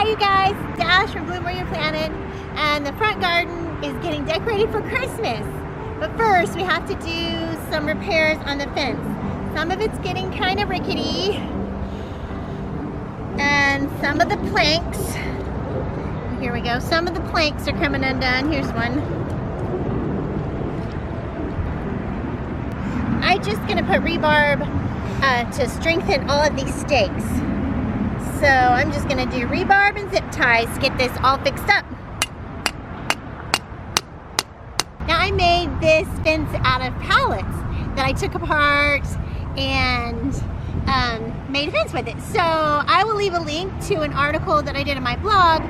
Hi you guys, Dash from Bloom Your Planet, and the front garden is getting decorated for Christmas. But first we have to do some repairs on the fence. Some of it's getting kind of rickety, and some of the planks, here we go, some of the planks are coming undone. Here's one. I'm just gonna put rebarb to strengthen all of these stakes. So I'm just gonna do rebarb and zip ties to get this all fixed up. Now I made this fence out of pallets that I took apart and made a fence with it. So I will leave a link to an article that I did on my blog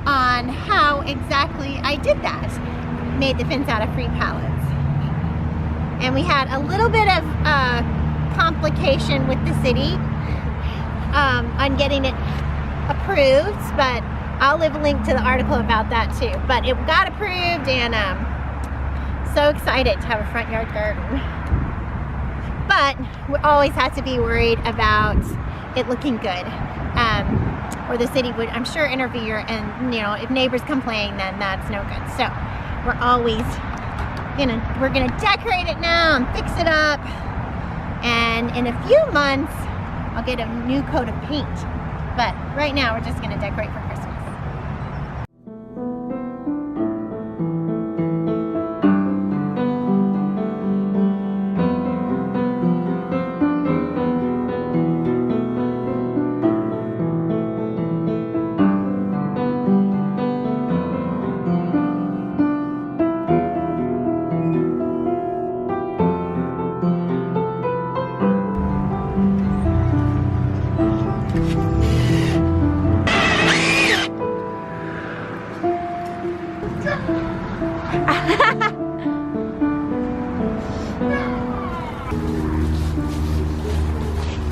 on how exactly I did that. Made the fence out of free pallets. And we had a little bit of complication with the city on getting it approved, but I'll leave a link to the article about that too. But it got approved, and so excited to have a front yard garden. But we always have to be worried about it looking good, or the city would, I'm sure, interfere, and you know, if neighbors complain, then that's no good. So we're always gonna decorate it now and fix it up, and in a few months I'll get a new coat of paint. But right now we're just gonna decorate for Christmas.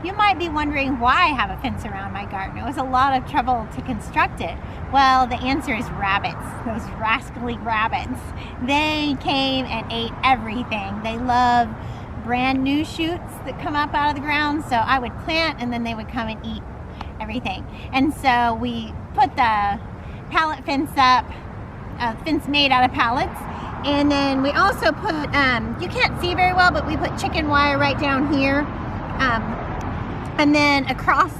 You might be wondering why I have a fence around my garden. It was a lot of trouble to construct it. Well, the answer is rabbits. Those rascally rabbits. They came and ate everything. They love brand new shoots that come up out of the ground, so I would plant and then they would come and eat everything. And so we put the pallet fence up, fence made out of pallets. And then we also put, you can't see very well, but we put chicken wire right down here. And then across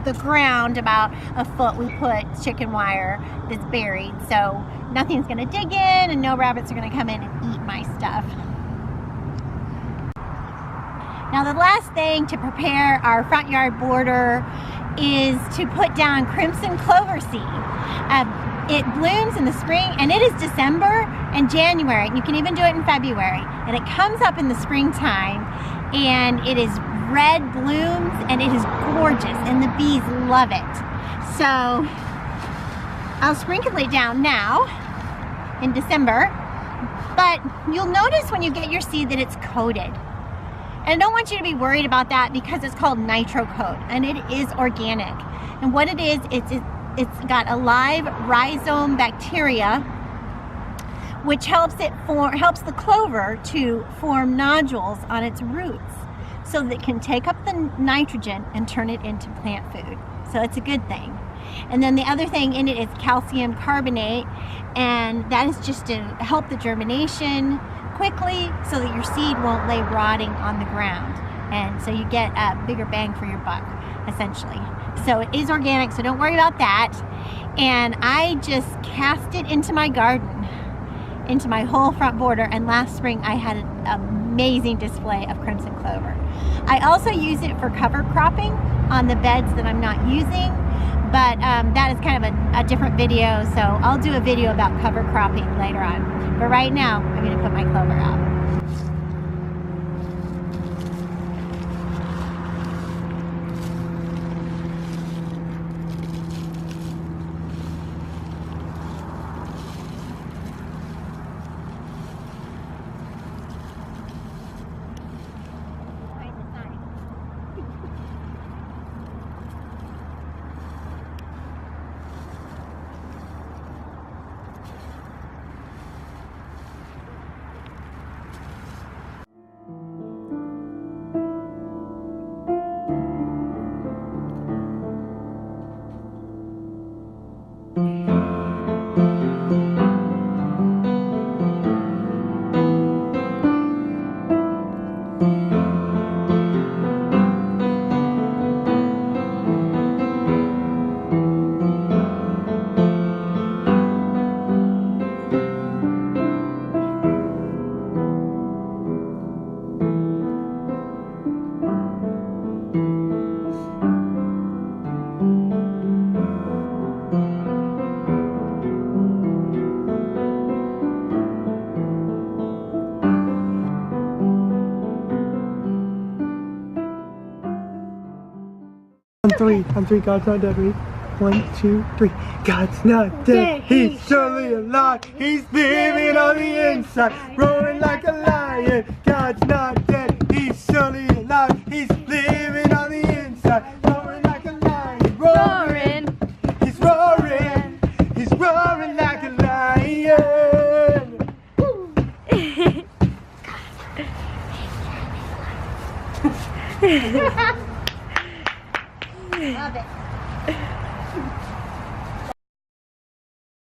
the ground, about a foot, we put chicken wire that's buried. So nothing's gonna dig in and no rabbits are gonna come in and eat my stuff. Now the last thing to prepare our front yard border is to put down crimson clover seed. It blooms in the spring, and it is December and January. You can even do it in February. And it comes up in the springtime, and it is red blooms, and it is gorgeous, and the bees love it. So I'll sprinkle it down now in December, but you'll notice when you get your seed that it's coated. And I don't want you to be worried about that, because it's called Nitro Coat, and it is organic. And what it is, it's got a live rhizome bacteria, which helps the clover to form nodules on its roots, so that it can take up the nitrogen and turn it into plant food. So it's a good thing. And then the other thing in it is calcium carbonate, and that is just to help the germination quickly, so that your seed won't lay rotting on the ground, and so you get a bigger bang for your buck, essentially. So it is organic, so don't worry about that. And I just cast it into my garden, into my whole front border, and last spring I had an amazing display of crimson clover. I also use it for cover cropping on the beds that I'm not using, but that is kind of a different video, so I'll do a video about cover cropping later on. But right now, I'm going to put my clover out. three. On three, God's not dead. Ready? 1, 2, 3. God's not dead. He's surely alive. He's living on the inside, roaring like a lion. God's not dead. He's surely alive. He's living on the inside, roaring like a lion. Roaring. He's roaring. He's roaring like a lion. Love it.